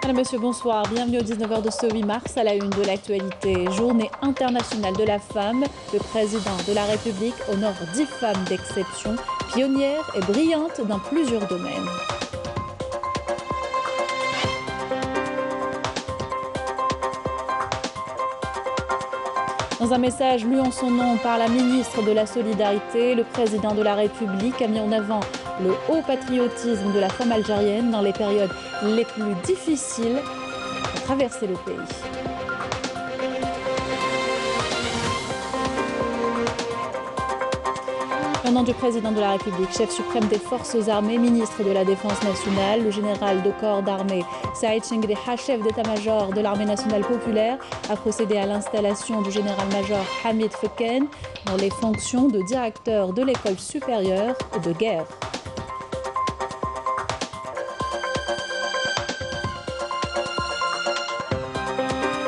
Madame, Monsieur, bonsoir. Bienvenue au 19h de ce 8 mars à la une de l'actualité. Journée internationale de la femme. Le président de la République honore 10 femmes d'exception, pionnières et brillantes dans plusieurs domaines. Dans un message lu en son nom par la ministre de la Solidarité, le président de la République a mis en avant le haut patriotisme de la femme algérienne dans les périodes les plus difficiles à traverser le pays. Au nom du président de la République, chef suprême des forces armées, ministre de la Défense nationale, le général de corps d'armée Saïd Chengdeha, chef d'état-major de l'armée nationale populaire, a procédé à l'installation du général-major Hamid Feken dans les fonctions de directeur de l'école supérieure de guerre.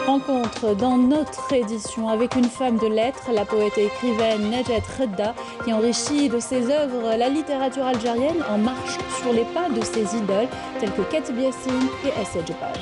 Rencontre dans notre édition avec une femme de lettres, la poète et écrivaine Najat Redda, qui enrichit de ses œuvres la littérature algérienne en marche sur les pas de ses idoles telles que Katib Yassine et Essed Djebaj.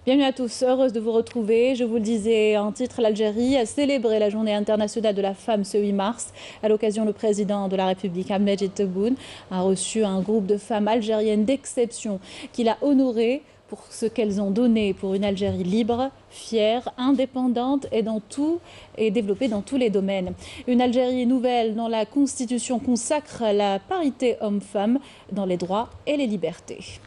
Bienvenue à tous, heureuse de vous retrouver. Je vous le disais en titre, l'Algérie a célébré la journée internationale de la femme ce 8 mars. À l'occasion, le président de la République, Ahmed Tebboune, a reçu un groupe de femmes algériennes d'exception qu'il a honoré pour ce qu'elles ont donné pour une Algérie libre, fière, indépendante et développée dans tous les domaines. Une Algérie nouvelle dont la Constitution consacre la parité homme-femme dans les droits et les libertés.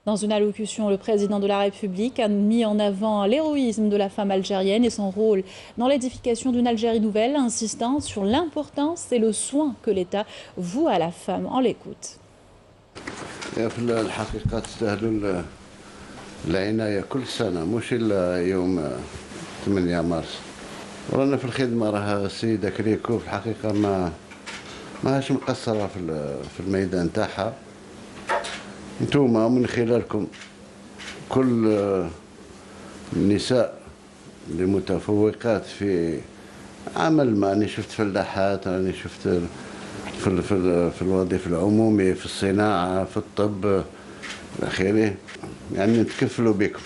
Dans une allocution, le président de la République a mis en avant l'héroïsme de la femme algérienne et son rôle dans l'édification d'une Algérie nouvelle, insistant sur l'importance et le soin que l'État voue à la femme. On l'écoute. في الحقيقة تستاهلوا العناية كل سنة مش إلا يوم 8 مارس. ورانا في الخدمة راها السيدة كريكو في الحقيقة ما هاش مقصرة في الميدان تاعها. انتوما من خلالكم كل النساء اللي متفوقات في عمل ما راني شفت فلاحات، راني شفت في الوظيفة العمومية، في الصناعة، في الطب إلى آخره، يعني نتكفلوا بكم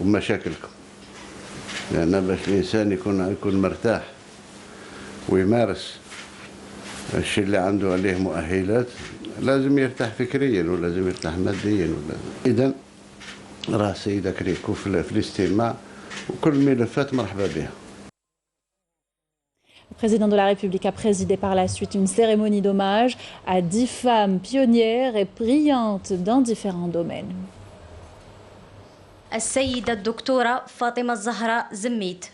ومشاكلكم، لأن باش الإنسان يكون مرتاح ويمارس الشيء اللي عنده عليه مؤهلات لازم يرتاح فكريا ولازم يرتاح ماديا. إذا راه السيدة كريكو في الاستماع وكل الملفات مرحبا بها. Le président de la République a présidé par la suite une cérémonie d'hommage à 10 femmes pionnières et brillantes dans différents domaines. السيدة الدكتورة فاطمة الزهراء زميت،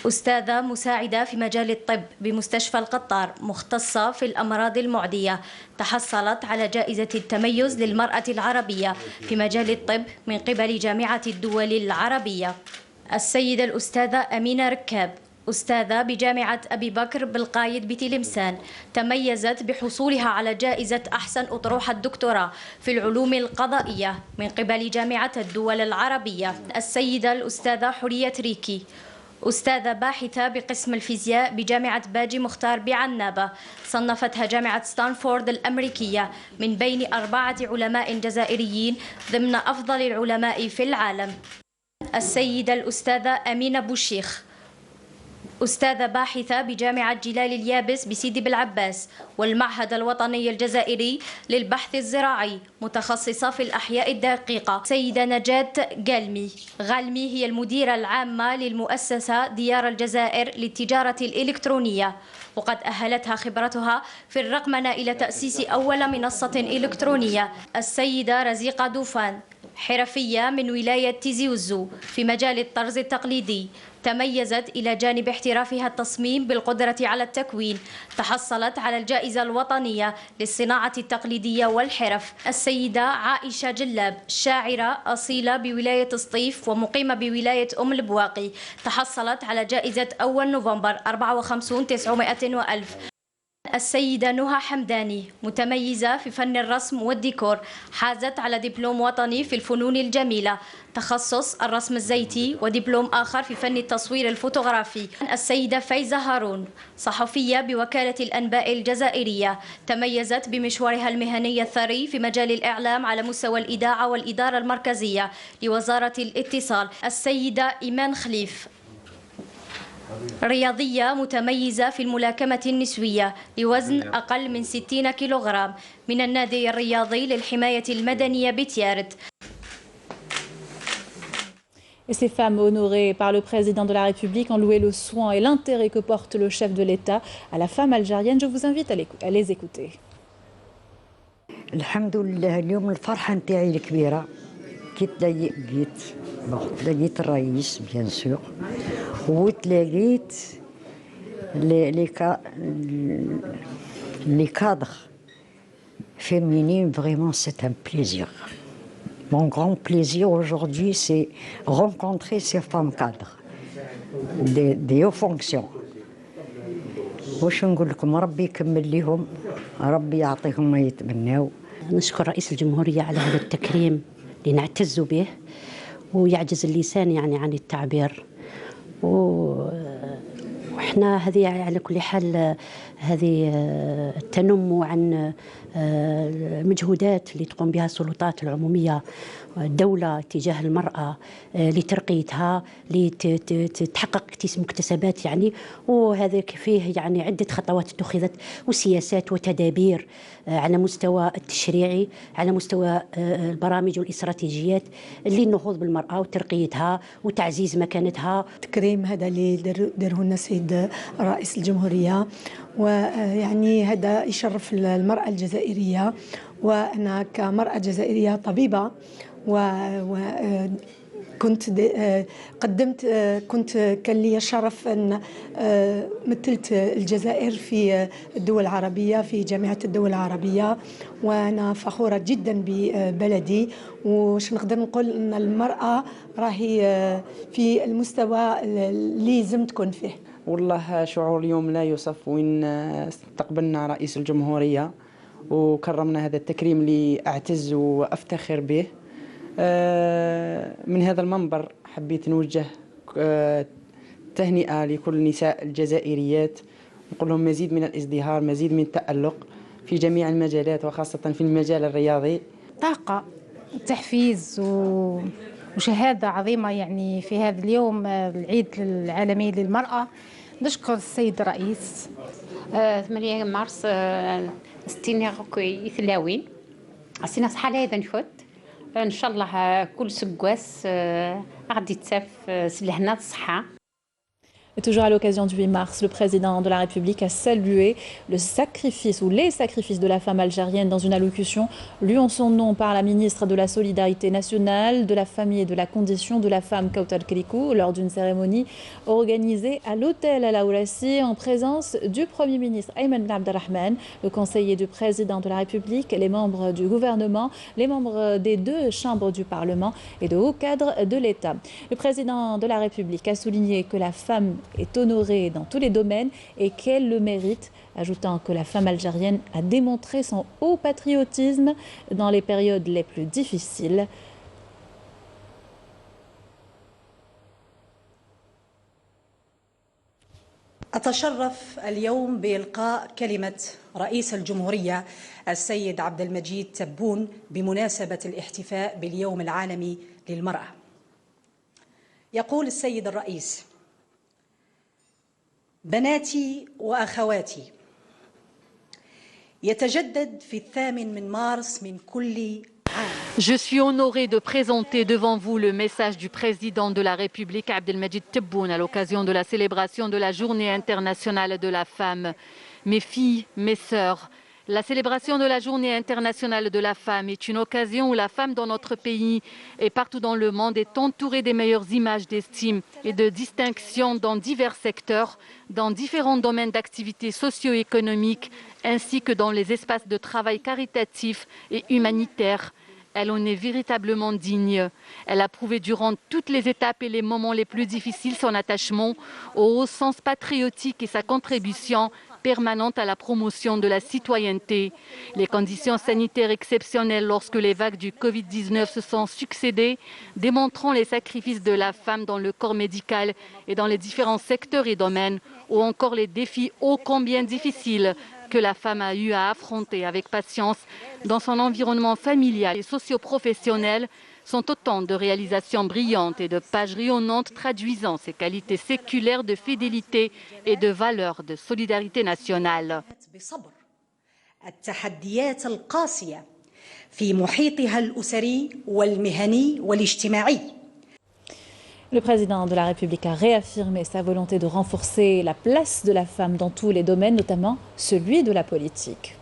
أستاذة مساعدة في مجال الطب بمستشفى القطار، مختصة في الأمراض المعدية، تحصلت على جائزة التميز للمرأة العربية في مجال الطب من قبل جامعة الدول العربية. السيدة الأستاذة أمينة ركاب، أستاذة بجامعة أبي بكر بالقايد بتلمسان، تميزت بحصولها على جائزة أحسن أطروحة الدكتوراه في العلوم القضائية من قبل جامعة الدول العربية. السيدة الأستاذة حورية ريكي، أستاذة باحثة بقسم الفيزياء بجامعة باجي مختار بعنابة، صنفتها جامعة ستانفورد الأمريكية من بين 4 علماء جزائريين ضمن أفضل العلماء في العالم. السيدة الأستاذة أمينة بوشيخ، أستاذة باحثة بجامعة جلال اليابس بسيدي بالعباس والمعهد الوطني الجزائري للبحث الزراعي، متخصصة في الأحياء الدقيقة. سيدة نجاة غالمي هي المديرة العامة للمؤسسة ديار الجزائر للتجارة الإلكترونية، وقد أهلتها خبرتها في الرقمنة إلى تأسيس أول منصة إلكترونية. السيدة رزيقة دوفان، حرفية من ولاية تيزي وزو في مجال الطرز التقليدي، تميزت إلى جانب احترافها التصميم بالقدرة على التكوين، تحصلت على الجائزة الوطنية للصناعة التقليدية والحرف. السيدة عائشة جلاب، شاعرة أصيلة بولاية سطيف ومقيمة بولاية أم البواقي، تحصلت على جائزة أول نوفمبر 54 900 وألف. السيدة نهى حمداني متميزة في فن الرسم والديكور، حازت على دبلوم وطني في الفنون الجميلة تخصص الرسم الزيتي، ودبلوم آخر في فن التصوير الفوتوغرافي. السيدة فايزة هارون صحفية بوكالة الأنباء الجزائرية، تميزت بمشوارها المهني الثري في مجال الإعلام على مستوى الإذاعة والإدارة المركزية لوزارة الاتصال. السيدة إيمان خليف رياضية متميزة في الملاكمة النسوية لوزن أقل من 60 كيلوغرام من النادي الرياضي للحماية المدنية بتيارت. Et ces femmes honorées par le président de la République ont loué le soin et l'intérêt que porte le chef de l'État à la femme algérienne. Je vous invite à les écouter. الحمد لله اليوم الفرحة نتاعي الكبيرة كي تلاقيت الرئيس بيان سور وتلاقيت les cadres féminines. Vraiment c'est un plaisir. Mon grand plaisir aujourd'hui c'est rencontrer ces femmes cadres des hauts fonctions. واش نقول لكم ربي يكمل لهم، ربي يعطيهم ما يتمناو. نشكر رئيس الجمهورية على هذا التكريم اللي نعتز به ويعجز اللسان يعني عن التعبير. وإحنا هذه على كل حال هذه تنم عن المجهودات اللي تقوم بها السلطات العمومية الدولة تجاه المرأة لترقيتها لتحقق مكتسبات يعني، وهذا فيه يعني عدة خطوات اتخذت وسياسات وتدابير على مستوى التشريعي، على مستوى البرامج والاستراتيجيات للنهوض بالمرأة وترقيتها وتعزيز مكانتها. التكريم هذا اللي داره لنا السيد رئيس الجمهورية، ويعني هذا يشرف المرأة الجزائرية، وأنا كمرأة جزائرية طبيبة كان لي الشرف أن مثلت الجزائر في الدول العربية في جامعة الدول العربية، وأنا فخورة جدا ببلدي. وش نقدر نقول أن المرأة راهي في المستوى اللي لازم تكون فيه. والله شعور اليوم لا يوصف، وين استقبلنا رئيس الجمهورية وكرمنا هذا التكريم اللي أعتز وأفتخر به. من هذا المنبر حبيت نوجه تهنئة لكل النساء الجزائريات، نقول لهم مزيد من الازدهار، مزيد من التألق في جميع المجالات وخاصة في المجال الرياضي. طاقة تحفيز وشهادة عظيمة يعني في هذا اليوم العيد العالمي للمرأة. نشكر السيد الرئيس. 8 مارس ستيني غوكي ثلاوين عسينا صحة لا نشوت ان شاء الله كل سكواس غادي تساف سلهنا الصحة. Et toujours à l'occasion du 8 mars, le président de la République a salué le sacrifice ou les sacrifices de la femme algérienne dans une allocution lue en son nom par la ministre de la Solidarité nationale, de la Famille et de la Condition de la femme Kawtar Kerikou lors d'une cérémonie organisée à l'hôtel Al Aourassi en présence du Premier ministre Ayman Ben Abdelrahman, le conseiller du président de la République, les membres du gouvernement, les membres des deux chambres du Parlement et de hauts cadres de l'État. Le président de la République a souligné que la femme est honorée dans tous les domaines et qu'elle le mérite, ajoutant que la femme algérienne a démontré son haut patriotisme dans les périodes les plus difficiles. أتشرف اليوم بإلقاء كلمة رئيس الجمهورية السيد عبد المجيد تبون بمناسبة الاحتفاء باليوم العالمي للمرأة. يقول السيد الرئيس: بناتي وأخواتي، يتجدد في 8 مارس من كل عام. Je suis honorée de présenter devant vous le message du président de la République Abdelmajid Tebboune à l'occasion de la célébration de la Journée internationale de la femme. Mes filles, mes sœurs, la célébration de la Journée internationale de la femme est une occasion où la femme dans notre pays et partout dans le monde est entourée des meilleures images d'estime et de distinction dans divers secteurs, dans différents domaines d'activité socio-économique, ainsi que dans les espaces de travail caritatifs et humanitaires. elle en est véritablement digne. Elle a prouvé durant toutes les étapes et les moments les plus difficiles son attachement au haut sens patriotique et sa contribution permanente à la promotion de la citoyenneté. Les conditions sanitaires exceptionnelles lorsque les vagues du Covid-19 se sont succédées, démontrant les sacrifices de la femme dans le corps médical et dans les différents secteurs et domaines, ou encore les défis ô combien difficiles que la femme a eu à affronter avec patience dans son environnement familial et socio-professionnel, sont autant de réalisations brillantes et de pages rayonnantes traduisant ses qualités séculaires de fidélité et de valeurs de solidarité nationale. التحديات القاسية في محيطها الأسري والمهني والاجتماعي. Le président de la République a réaffirmé sa volonté de renforcer la place de la femme dans tous les domaines, notamment celui de la politique.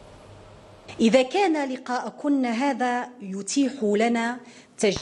إذا كان لقاءكن هذا يتيح لنا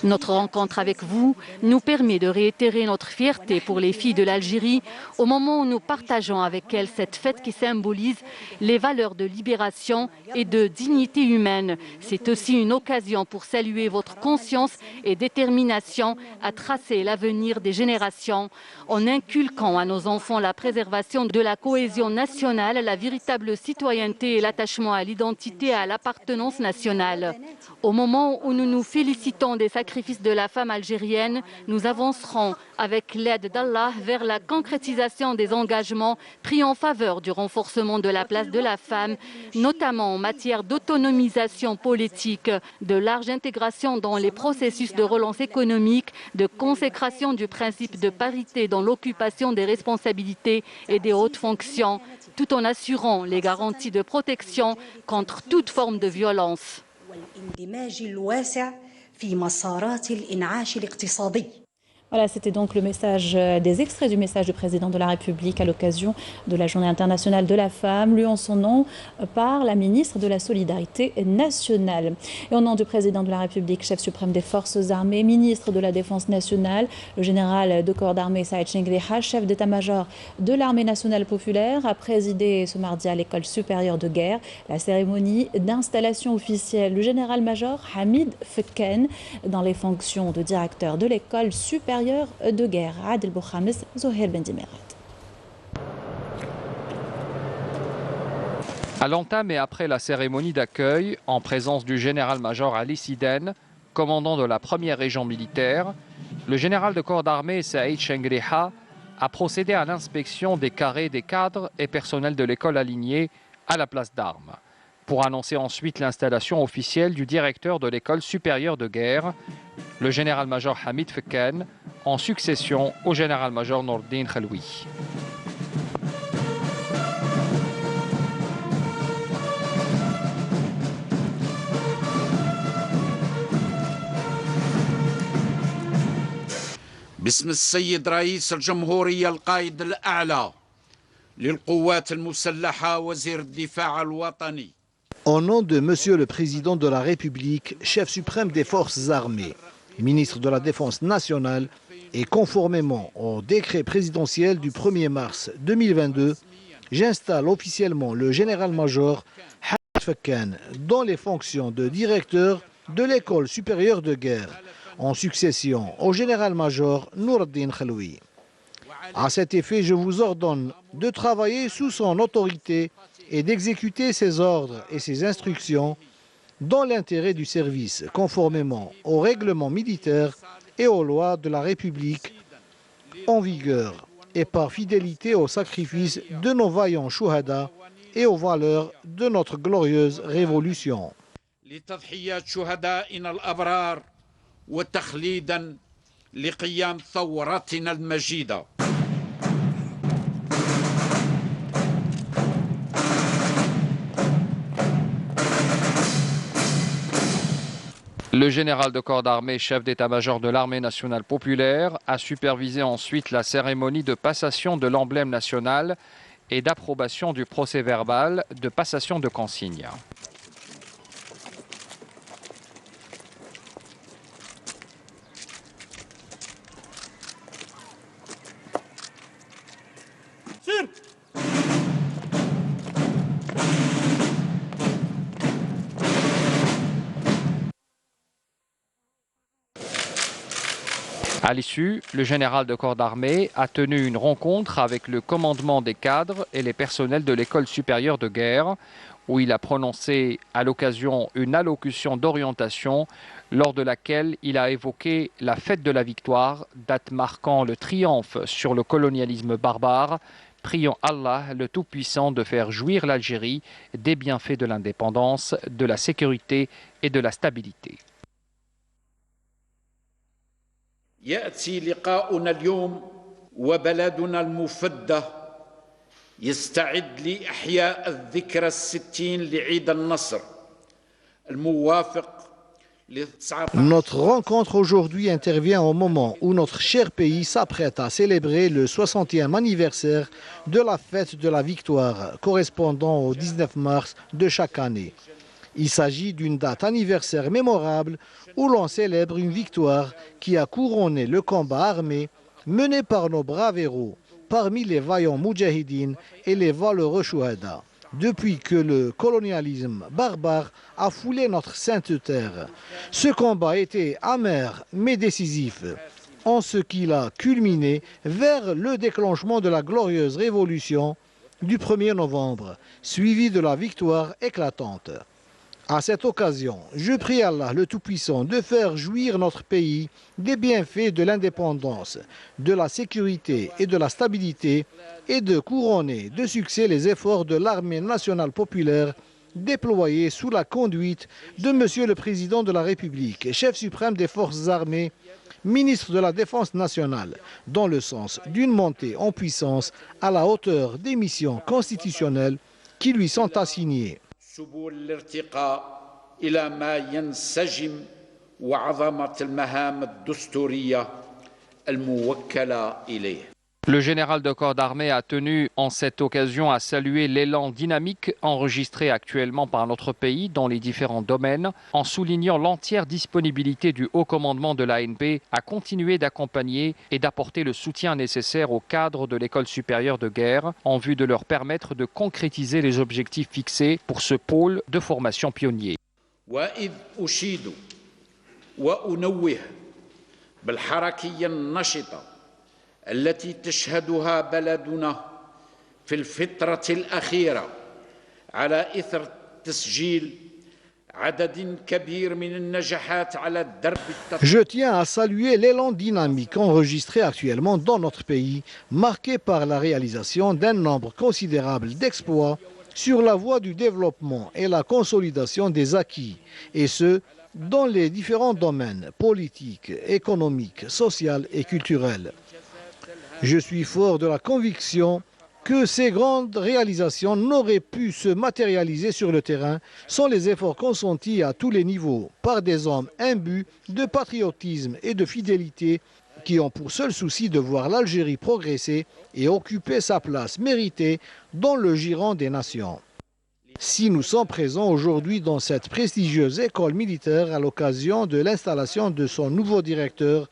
Notre rencontre avec vous nous permet de réitérer notre fierté pour les filles de l'Algérie au moment où nous partageons avec elles cette fête qui symbolise les valeurs de libération et de dignité humaine. C'est aussi une occasion pour saluer votre conscience et détermination à tracer l'avenir des générations en inculquant à nos enfants la préservation de la cohésion nationale, la véritable citoyenneté et l'attachement à l'identité et à l'appartenance nationale. Au moment où nous nous félicitons des sacrifices de la femme algérienne, nous avancerons avec l'aide d'Allah vers la concrétisation des engagements pris en faveur du renforcement de la place de la femme, notamment en matière d'autonomisation politique, de large intégration dans les processus de relance économique, de consécration du principe de parité dans l'occupation des responsabilités et des hautes fonctions, tout en assurant les garanties de protection contre toute forme de violence. Voilà, c'était donc le message, des extraits du message du président de la République à l'occasion de la Journée internationale de la femme, lu en son nom par la ministre de la Solidarité nationale. Et au nom du président de la République, chef suprême des forces armées, ministre de la Défense nationale, le général de corps d'armée Saïd Chengriha, chef d'état-major de l'armée nationale populaire, a présidé ce mardi à l'école supérieure de guerre la cérémonie d'installation officielle du général-major Hamid Fekken dans les fonctions de directeur de l'école supérieure de guerre. Adel Bouhames, Zohair Bendimeret. À l'entame et après la cérémonie d'accueil, en présence du général-major Ali Siden, commandant de la première région militaire, le général de corps d'armée Saïd Chengriha a procédé à l'inspection des carrés des cadres et personnels de l'école alignée à la place d'armes, pour annoncer ensuite l'installation officielle du directeur de l'école supérieure de guerre, le général-major Hamid Fekken, en succession au général-major Nourdine Khalwi. باسم السيد رئيس الجمهورية القائد الأعلى للقوات المسلحة وزير الدفاع الوطني. Au nom de Monsieur le Président de la République, chef suprême des forces armées, ministre de la Défense nationale, et conformément au décret présidentiel du 1er mars 2022, j'installe officiellement le général-major Hamid Fekken dans les fonctions de directeur de l'école supérieure de guerre, en succession au général-major Nourdine Khalwi. À cet effet, je vous ordonne de travailler sous son autorité et d'exécuter ses ordres et ses instructions dans l'intérêt du service, conformément au règlement militaire et aux lois de la République en vigueur et par fidélité au sacrifice de nos vaillants chouhada et aux valeurs de notre glorieuse révolution. وتخليدا لقيام ثورتنا المجيدة. Le général de corps d'armée, chef d'état-major de l'armée nationale populaire, a supervisé ensuite la cérémonie de passation de l'emblème national et d'approbation du procès-verbal de passation de consigne. À l'issue, le général de corps d'armée a tenu une rencontre avec le commandement des cadres et les personnels de l'école supérieure de guerre, où il a prononcé à l'occasion une allocution d'orientation lors de laquelle il a évoqué la fête de la victoire, date marquant le triomphe sur le colonialisme barbare, priant Allah le Tout-Puissant de faire jouir l'Algérie des bienfaits de l'indépendance, de la sécurité et de la stabilité. يأتي لقاؤنا اليوم وبلدنا المفدى يستعد لإحياء الذكرى 60 لعيد النصر الموافق. Notre rencontre aujourd'hui intervient au moment où notre cher pays s'apprête à célébrer le 60e anniversaire de la fête de la victoire, correspondant au 19 mars de chaque année. Il s'agit d'une date anniversaire mémorable où l'on célèbre une victoire qui a couronné le combat armé mené par nos braves héros, parmi les vaillants moudjahidines et les valeureux chouhada. Depuis que le colonialisme barbare a foulé notre sainte terre, ce combat était amer mais décisif, en ce qu'il a culminé vers le déclenchement de la glorieuse révolution du 1er novembre, suivi de la victoire éclatante. À cette occasion, je prie Allah le Tout-Puissant de faire jouir notre pays des bienfaits de l'indépendance, de la sécurité et de la stabilité et de couronner de succès les efforts de l'armée nationale populaire déployée sous la conduite de Monsieur le Président de la République, chef suprême des forces armées, ministre de la Défense nationale, dans le sens d'une montée en puissance à la hauteur des missions constitutionnelles qui lui sont assignées. سبل الارتقاء إلى ما ينسجم وعظمة المهام الدستورية الموكلة إليه. Le général de corps d'armée a tenu en cette occasion à saluer l'élan dynamique enregistré actuellement par notre pays dans les différents domaines, en soulignant l'entière disponibilité du haut commandement de l'ANP à continuer d'accompagner et d'apporter le soutien nécessaire aux cadres de l'école supérieure de guerre en vue de leur permettre de concrétiser les objectifs fixés pour ce pôle de formation pionnier. وإذ أشيد وأنوه بالحركية النشطة التي تشهدها بلدنا في الفترة الأخيرة على إثر تسجيل عدد كبير من النجاحات على الدرب Je tiens à saluer l'élan dynamique enregistré actuellement dans notre pays, marqué par la réalisation d'un nombre considérable d'exploits sur la voie du développement et la consolidation des acquis, et ce, dans les différents domaines politiques, économiques, sociaux et culturels. Je suis fort de la conviction que ces grandes réalisations n'auraient pu se matérialiser sur le terrain sans les efforts consentis à tous les niveaux par des hommes imbus de patriotisme et de fidélité qui ont pour seul souci de voir l'Algérie progresser et occuper sa place méritée dans le giron des nations. Si nous sommes présents aujourd'hui dans cette prestigieuse école militaire à l'occasion de l'installation de son nouveau directeur,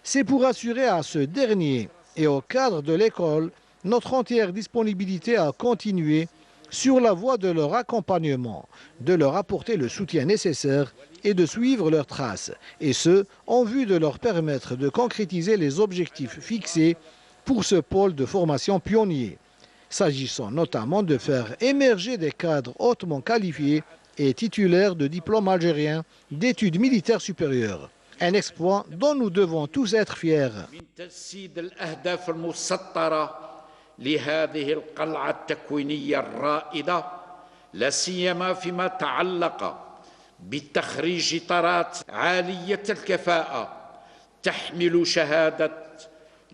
c'est pour assurer à ce dernier et au cadre de l'école notre entière disponibilité à continuer sur la voie de leur accompagnement, de leur apporter le soutien nécessaire et de suivre leurs traces, et ce, en vue de leur permettre de concrétiser les objectifs fixés pour ce pôle de formation pionnier, s'agissant notamment de faire émerger des cadres hautement qualifiés et titulaires de diplômes algériens d'études militaires supérieures. Un exploit dont nous devons tous être fiers. لهذه القلعة التكوينية الرائدة لا سيما فيما تعلق بتخريج طارات عالية الكفاءة تحمل شهادة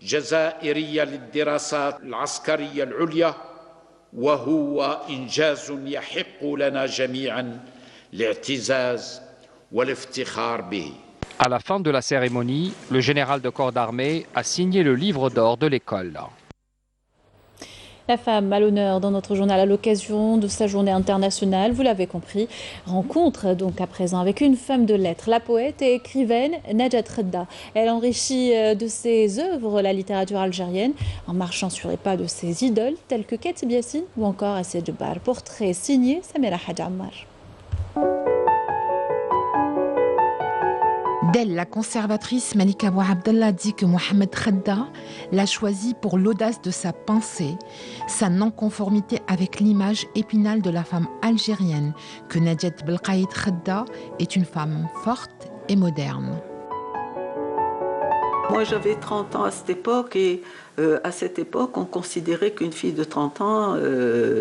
جزائرية للدراسات العسكرية العليا وهو إنجاز يحق لنا جميعا الاعتزاز والافتخار به. À la fin de la cérémonie, le général de corps d'armée a signé le livre d'or de l'école. La femme à l'honneur dans notre journal à l'occasion de sa journée internationale, vous l'avez compris, rencontre donc à présent avec une femme de lettres, la poète et écrivaine Najat Redda. Elle enrichit de ses œuvres la littérature algérienne en marchant sur les pas de ses idoles telles que Katib Yassine ou encore Assia Djebar. Portrait signé Samira Hadj Ammar. D'elle, la conservatrice Malika Bouabdallah dit que Mohamed Khedda l'a choisi pour l'audace de sa pensée, sa non-conformité avec l'image épinale de la femme algérienne, que Najat Belkaïd Khedda est une femme forte et moderne. Moi, j'avais 30 ans à cette époque et à cette époque, on considérait qu'une fille de 30 ans,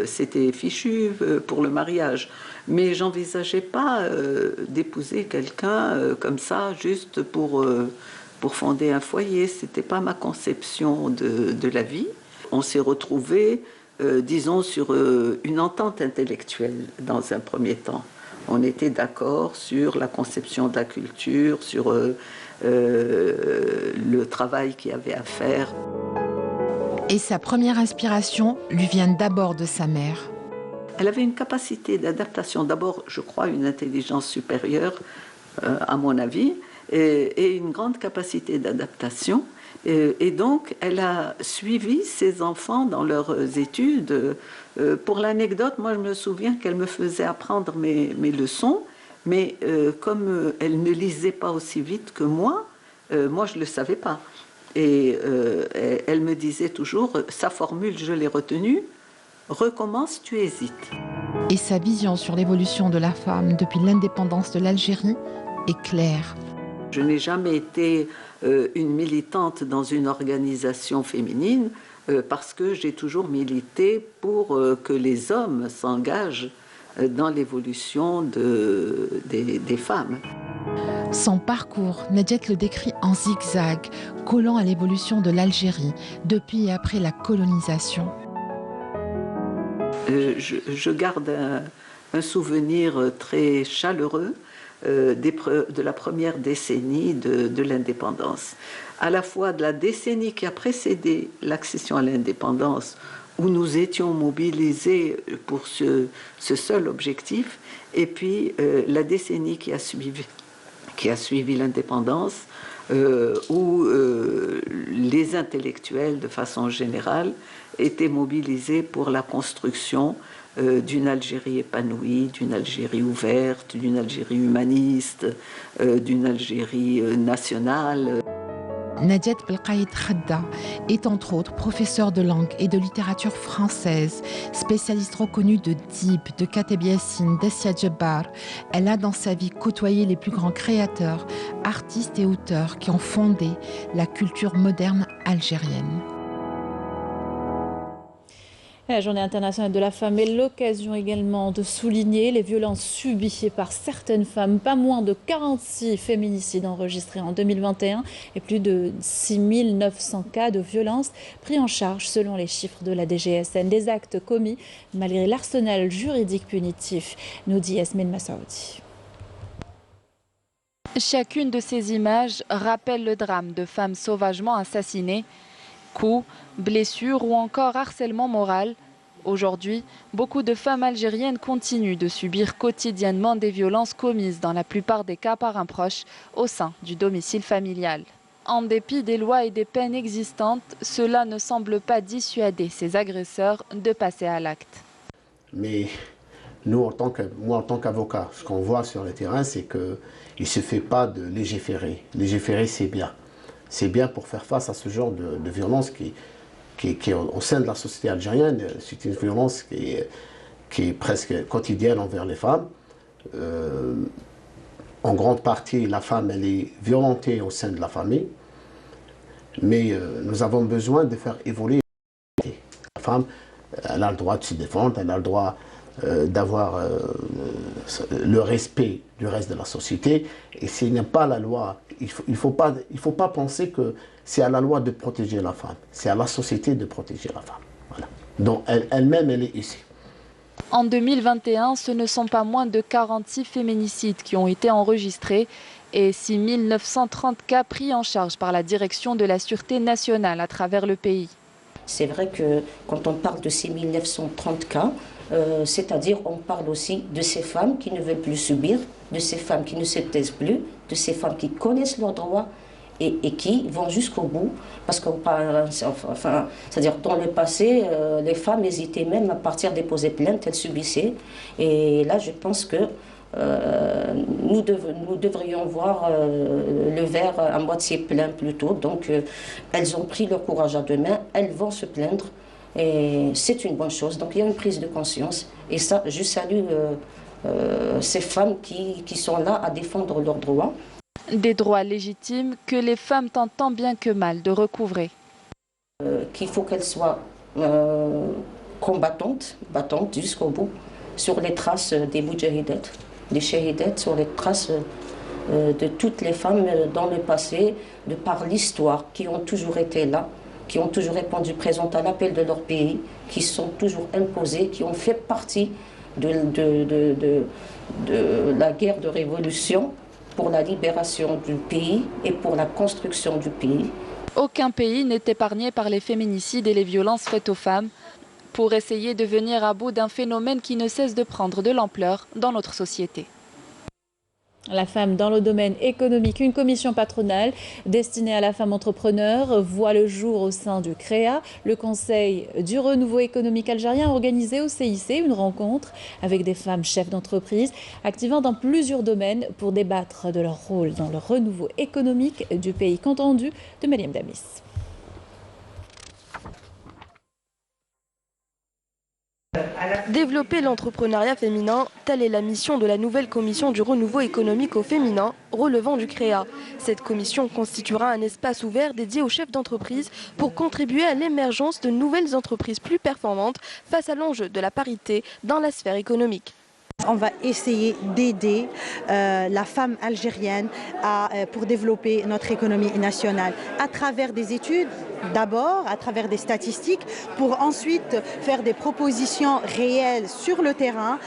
c'était fichu pour le mariage. Mais j'envisageais pas d'épouser quelqu'un comme ça, juste pour fonder un foyer. C'était pas ma conception de la vie. On s'est retrouvés, disons, sur une entente intellectuelle dans un premier temps. On était d'accord sur la conception de la culture, sur le travail qu'il y avait à faire. Et sa première inspiration lui vient d'abord de sa mère. Elle avait une capacité d'adaptation, d'abord, je crois, une intelligence supérieure, à mon avis, et une grande capacité d'adaptation. Et donc, elle a suivi ses enfants dans leurs études. Pour l'anecdote, moi, je me souviens qu'elle me faisait apprendre mes leçons, mais comme elle ne lisait pas aussi vite que moi, je ne le savais pas. Et elle me disait toujours, sa formule, je l'ai retenue, recommence, tu hésites. Et sa vision sur l'évolution de la femme depuis l'indépendance de l'Algérie est claire. Je n'ai jamais été une militante dans une organisation féminine parce que j'ai toujours milité pour que les hommes s'engagent dans l'évolution des femmes. Son parcours, Najat le décrit en zigzag, collant à l'évolution de l'Algérie depuis et après la colonisation. Je garde un souvenir très chaleureux de la première décennie de l'indépendance. À la fois de la décennie qui a précédé l'accession à l'indépendance, où nous étions mobilisés pour ce seul objectif, et puis la décennie qui a suivi l'indépendance, où les intellectuels, de façon générale, étaient mobilisés pour la construction d'une Algérie épanouie, d'une Algérie ouverte, d'une Algérie humaniste, d'une Algérie nationale. Najat Belkaïd Khedda est entre autres professeure de langue et de littérature française, spécialiste reconnue de Dib, de Kateb Yassine, d'Assia Djebbar. Elle a dans sa vie côtoyé les plus grands créateurs, artistes et auteurs qui ont fondé la culture moderne algérienne. La Journée internationale de la femme est l'occasion également de souligner les violences subies par certaines femmes. Pas moins de 46 féminicides enregistrés en 2021 et plus de 6900 cas de violences pris en charge selon les chiffres de la DGSN. Des actes commis malgré l'arsenal juridique punitif, nous dit Yasmine Massaoudi. Chacune de ces images rappelle le drame de femmes sauvagement assassinées. Coups, blessures ou encore harcèlement moral. Aujourd'hui, beaucoup de femmes algériennes continuent de subir quotidiennement des violences commises dans la plupart des cas par un proche au sein du domicile familial. En dépit des lois et des peines existantes, cela ne semble pas dissuader ces agresseurs de passer à l'acte. Mais nous, moi en tant qu'avocat, ce qu'on voit sur le terrain, c'est qu'il ne se fait pas de légiférer. Légiférer, c'est bien. C'est bien pour faire face à ce genre de violence qui est au sein de la société algérienne. C'est une violence qui est presque quotidienne envers les femmes. En grande partie, la femme elle est violentée au sein de la famille. Mais nous avons besoin de faire évoluer la femme. Elle a le droit de se défendre, elle a le droit d'avoir le respect du reste de la société. Et s'il n'y a pas la loi, il ne faut pas penser que c'est à la loi de protéger la femme. C'est à la société de protéger la femme. Voilà. Donc elle-même, elle est ici. En 2021, ce ne sont pas moins de 46 féminicides qui ont été enregistrés et 6 930 cas pris en charge par la direction de la Sûreté nationale à travers le pays. C'est vrai que quand on parle de ces 1930 cas, c'est-à-dire on parle aussi de ces femmes qui ne veulent plus subir, de ces femmes qui ne se taisent plus, de ces femmes qui connaissent leurs droits et qui vont jusqu'au bout. Parce qu'on parle, enfin, c'est-à-dire dans le passé, les femmes hésitaient même à partir déposer plainte, elles subissaient. Et là, je pense que nous devrions voir le verre à moitié plein plutôt. Donc elles ont pris leur courage à deux mains, elles vont se plaindre et c'est une bonne chose. Donc il y a une prise de conscience et ça, je salue ces femmes qui sont là à défendre leurs droits. Des droits légitimes que les femmes tentent tant bien que mal de recouvrer. Qu'il faut qu'elles soient combattantes jusqu'au bout, sur les traces des moudjahidettes, des shahidettes, sur les traces de toutes les femmes dans le passé, de par l'histoire, qui ont toujours été là, qui ont toujours répondu présentes à l'appel de leur pays, qui sont toujours imposées, qui ont fait partie de la guerre de révolution pour la libération du pays et pour la construction du pays. Aucun pays n'est épargné par les féminicides et les violences faites aux femmes pour essayer de venir à bout d'un phénomène qui ne cesse de prendre de l'ampleur dans notre société. La femme dans le domaine économique, une commission patronale destinée à la femme entrepreneur voit le jour au sein du CREA. Le Conseil du renouveau économique algérien a organisé au CIC une rencontre avec des femmes chefs d'entreprise activant dans plusieurs domaines pour débattre de leur rôle dans le renouveau économique du pays. Compte rendu de Mariam Damis. Développer l'entrepreneuriat féminin, telle est la mission de la nouvelle commission du renouveau économique au féminin, relevant du CREA. Cette commission constituera un espace ouvert dédié aux chefs d'entreprise pour contribuer à l'émergence de nouvelles entreprises plus performantes face à l'enjeu de la parité dans la sphère économique. On va essayer d'aider la femme algérienne pour développer notre économie nationale à travers des études, d'abord à travers des statistiques, pour ensuite faire des propositions réelles sur le terrain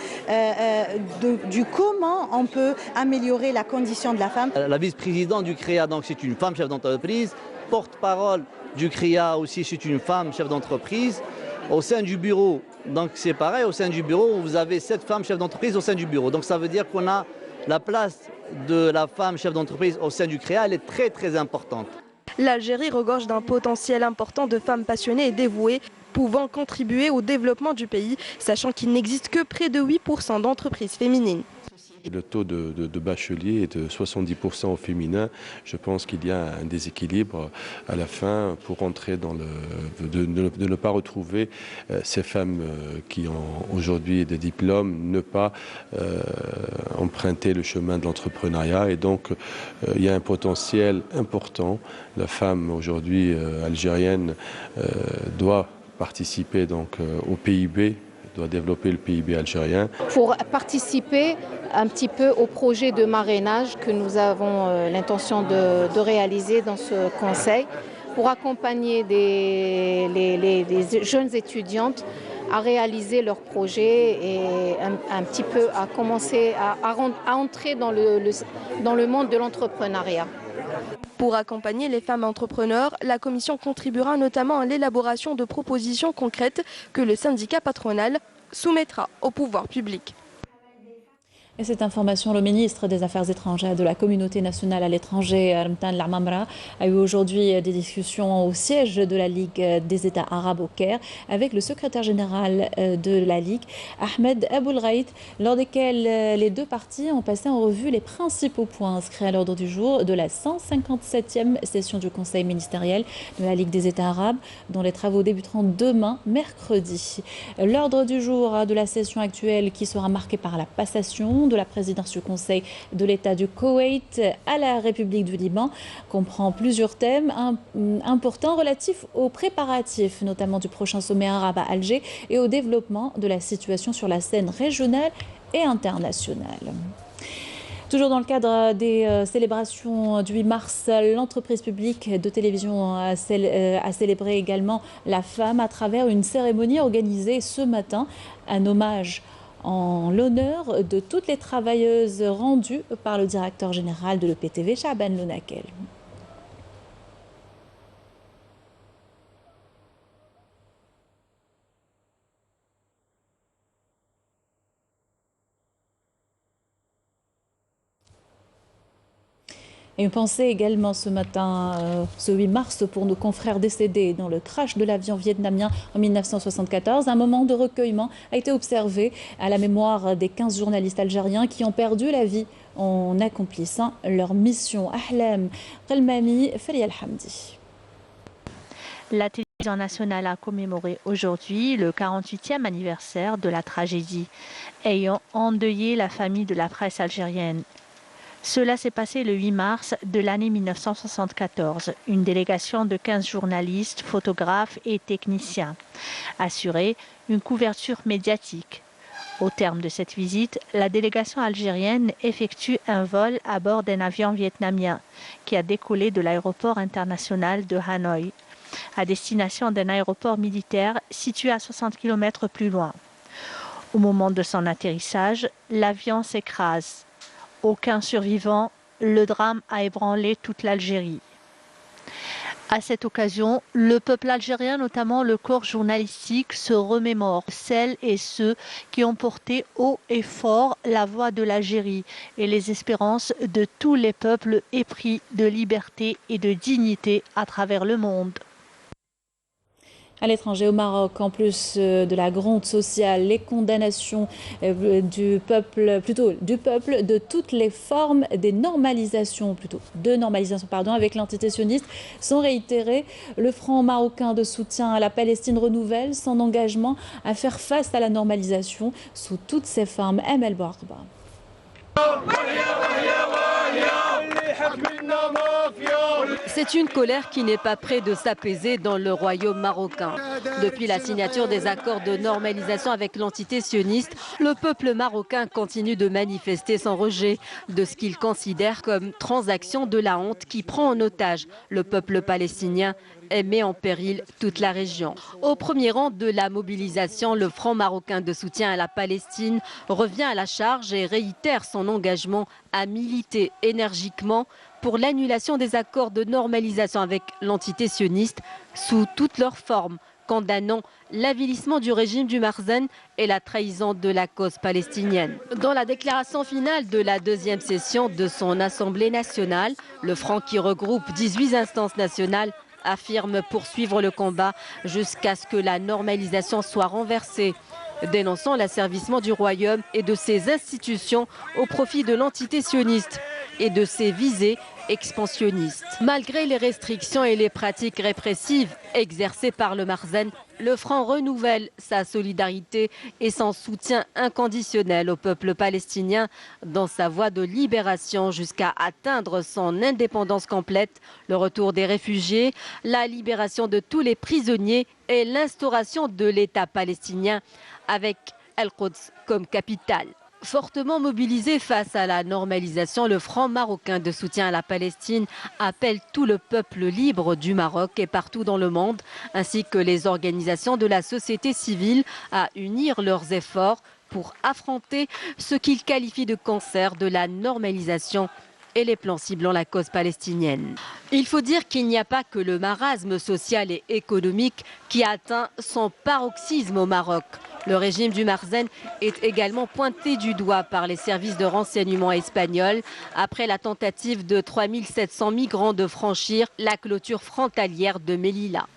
du comment on peut améliorer la condition de la femme. La vice-présidente du CREA, donc c'est une femme chef d'entreprise, porte-parole du CREA aussi, c'est une femme chef d'entreprise. Au sein du bureau, donc c'est pareil, au sein du bureau, vous avez 7 femmes chefs d'entreprise au sein du bureau. Donc ça veut dire qu'on a la place de la femme chef d'entreprise au sein du CREA, elle est très très importante. L'Algérie regorge d'un potentiel important de femmes passionnées et dévouées, pouvant contribuer au développement du pays, sachant qu'il n'existe que près de 8% d'entreprises féminines. Le taux de bacheliers est de 70% au féminin. Je pense qu'il y a un déséquilibre à la fin pour entrer dans de ne pas retrouver ces femmes qui ont aujourd'hui des diplômes, ne pas emprunter le chemin de l'entrepreneuriat. Et donc, il y a un potentiel important. La femme aujourd'hui algérienne doit participer donc au PIB, doit développer le PIB algérien. Pour participer un petit peu au projet de marrainage que nous avons l'intention de réaliser dans ce conseil, pour accompagner les jeunes étudiantes à réaliser leurs projets et un petit peu à commencer à entrer dans le monde de l'entrepreneuriat. Pour accompagner les femmes entrepreneurs, la commission contribuera notamment à l'élaboration de propositions concrètes que le syndicat patronal soumettra au pouvoir public. Et cette information, le ministre des Affaires étrangères de la communauté nationale à l'étranger, Ramtan Lamamra, a eu aujourd'hui des discussions au siège de la Ligue des États arabes au Caire avec le secrétaire général de la Ligue, Ahmed Aboulghaït, lors desquels les deux parties ont passé en revue les principaux points inscrits à l'ordre du jour de la 157e session du Conseil ministériel de la Ligue des États arabes, dont les travaux débuteront demain, mercredi. L'ordre du jour de la session actuelle, qui sera marqué par la passation de la présidence du Conseil de l'État du Koweït à la République du Liban, comprend plusieurs thèmes importants relatifs aux préparatifs, notamment du prochain sommet arabe à Alger, et au développement de la situation sur la scène régionale et internationale. Toujours dans le cadre des célébrations du 8 mars, l'entreprise publique de télévision a célébré également la femme à travers une cérémonie organisée ce matin, un hommage en l'honneur de toutes les travailleuses rendues par le directeur général de l'EPTV, Chaban Lounakel. Et une pensée également ce matin, ce 8 mars, pour nos confrères décédés dans le crash de l'avion vietnamien en 1974. Un moment de recueillement a été observé à la mémoire des 15 journalistes algériens qui ont perdu la vie en accomplissant leur mission. Ahlam Qalmami, Faria Al-Hamdi. La télévision nationale a commémoré aujourd'hui le 48e anniversaire de la tragédie, ayant endeuillé la famille de la presse algérienne. Cela s'est passé le 8 mars de l'année 1974. Une délégation de 15 journalistes, photographes et techniciens assurait une couverture médiatique. Au terme de cette visite, la délégation algérienne effectue un vol à bord d'un avion vietnamien qui a décollé de l'aéroport international de Hanoï à destination d'un aéroport militaire situé à 60 km plus loin. Au moment de son atterrissage, l'avion s'écrase. Aucun survivant, le drame a ébranlé toute l'Algérie. À cette occasion, le peuple algérien, notamment le corps journalistique, se remémore celles et ceux qui ont porté haut et fort la voix de l'Algérie et les espérances de tous les peuples épris de liberté et de dignité à travers le monde. À l'étranger, au Maroc, en plus de la gronde sociale, les condamnations du peuple, de toutes les formes de normalisation avec l'entité sioniste sont réitérées. Le Front marocain de soutien à la Palestine renouvelle son engagement à faire face à la normalisation sous toutes ses formes. Amel Bouarba. C'est une colère qui n'est pas près de s'apaiser dans le royaume marocain. Depuis la signature des accords de normalisation avec l'entité sioniste, le peuple marocain continue de manifester son rejet de ce qu'il considère comme transaction de la honte qui prend en otage le peuple palestinien et met en péril toute la région. Au premier rang de la mobilisation, le Front marocain de soutien à la Palestine revient à la charge et réitère son engagement à militer énergiquement pour l'annulation des accords de normalisation avec l'entité sioniste sous toutes leurs formes, condamnant l'avilissement du régime du Marzen et la trahison de la cause palestinienne. Dans la déclaration finale de la deuxième session de son Assemblée nationale, le Front, qui regroupe 18 instances nationales, affirme poursuivre le combat jusqu'à ce que la normalisation soit renversée, dénonçant l'asservissement du royaume et de ses institutions au profit de l'entité sioniste et de ses visées expansionnistes. Malgré les restrictions et les pratiques répressives exercées par le Marzen, le Front renouvelle sa solidarité et son soutien inconditionnel au peuple palestinien dans sa voie de libération jusqu'à atteindre son indépendance complète, le retour des réfugiés, la libération de tous les prisonniers et l'instauration de l'État palestinien avec Al-Quds comme capitale. Fortement mobilisé face à la normalisation, le Front marocain de soutien à la Palestine appelle tout le peuple libre du Maroc et partout dans le monde, ainsi que les organisations de la société civile, à unir leurs efforts pour affronter ce qu'il qualifie de cancer de la normalisation et les plans ciblant la cause palestinienne. Il faut dire qu'il n'y a pas que le marasme social et économique qui atteint son paroxysme au Maroc. Le régime du Marzen est également pointé du doigt par les services de renseignement espagnols après la tentative de 3700 migrants de franchir la clôture frontalière de Melilla.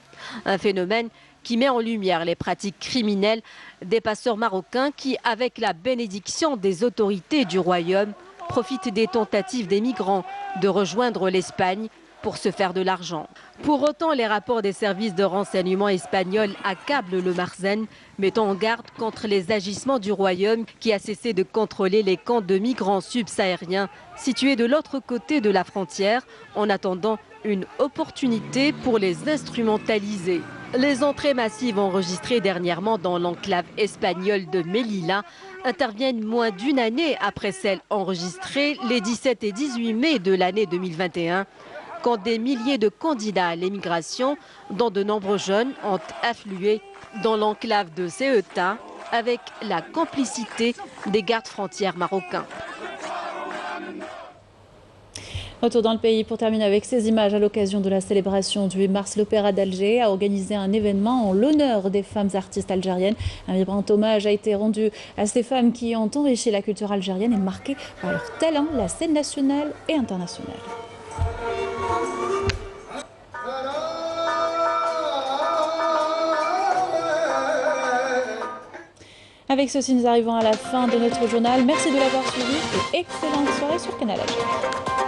Un phénomène qui met en lumière les pratiques criminelles des passeurs marocains qui, avec la bénédiction des autorités du royaume, profitent des tentatives des migrants de rejoindre l'Espagne pour se faire de l'argent. Pour autant, les rapports des services de renseignement espagnols accablent le Marzen, mettant en garde contre les agissements du royaume qui a cessé de contrôler les camps de migrants subsahariens situés de l'autre côté de la frontière en attendant une opportunité pour les instrumentaliser. Les entrées massives enregistrées dernièrement dans l'enclave espagnole de Melilla interviennent moins d'une année après celles enregistrées les 17 et 18 mai de l'année 2021, quand des milliers de candidats à l'émigration, dont de nombreux jeunes, ont afflué dans l'enclave de Ceuta avec la complicité des gardes frontières marocains. Retour dans le pays pour terminer avec ces images à l'occasion de la célébration du 8 mars. L'Opéra d'Alger a organisé un événement en l'honneur des femmes artistes algériennes. Un vibrant hommage a été rendu à ces femmes qui ont enrichi la culture algérienne et marqué par leur talent la scène nationale et internationale. Avec ceci, nous arrivons à la fin de notre journal. Merci de l'avoir suivi et excellente soirée sur Canal Algérie.